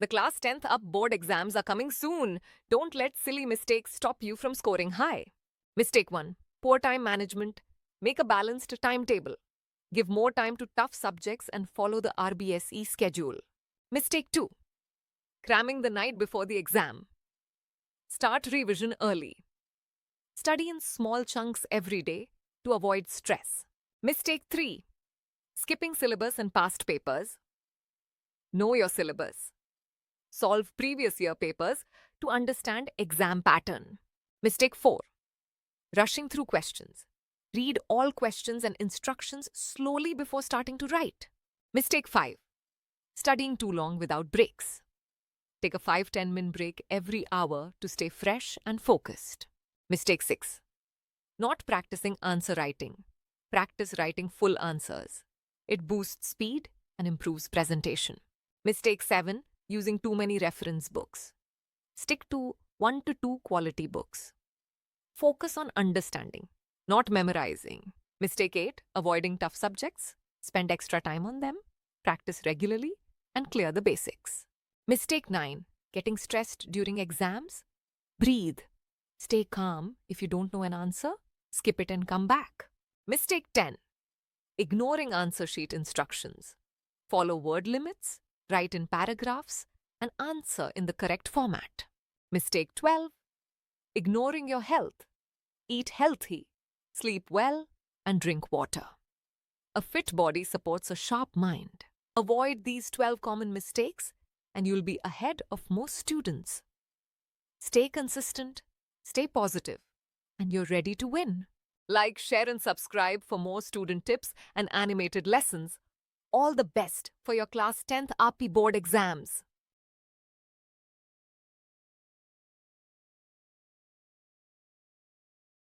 The Class 10th Up board exams are coming soon. Don't let silly mistakes stop you from scoring high. Mistake 1. Poor time management. Make a balanced timetable. Give more time to tough subjects and follow the RBSE schedule. Mistake 2. Cramming the night before the exam. Start revision early. Study in small chunks every day to avoid stress. Mistake 3. Skipping syllabus and past papers. Know your syllabus. Solve previous year papers to understand exam pattern. Mistake 4. Rushing through questions. Read all questions and instructions slowly before starting to write. Mistake 5. Studying too long without breaks. Take a 5-10 minute break every hour to stay fresh and focused. Mistake 6. Not practicing answer writing. Practice writing full answers. It boosts speed and improves presentation. Mistake 7. Using too many reference books. Stick to 1 to 2 quality books. Focus on understanding, not memorizing. Mistake 8. Avoiding tough subjects. Spend extra time on them. Practice regularly and clear the basics. Mistake 9. Getting stressed during exams. Breathe. Stay calm. If you don't know an answer, skip it and come back. Mistake 10. Ignoring answer sheet instructions. Follow word limits. Write in paragraphs and answer in the correct format. Mistake 12. Ignoring your health. Eat healthy, sleep well, and drink water. A fit body supports a sharp mind. Avoid these 12 common mistakes and you'll be ahead of most students. Stay consistent, stay positive, and you're ready to win. Like, share, and subscribe for more student tips and animated lessons. All the best for your Class 10th RP board exams.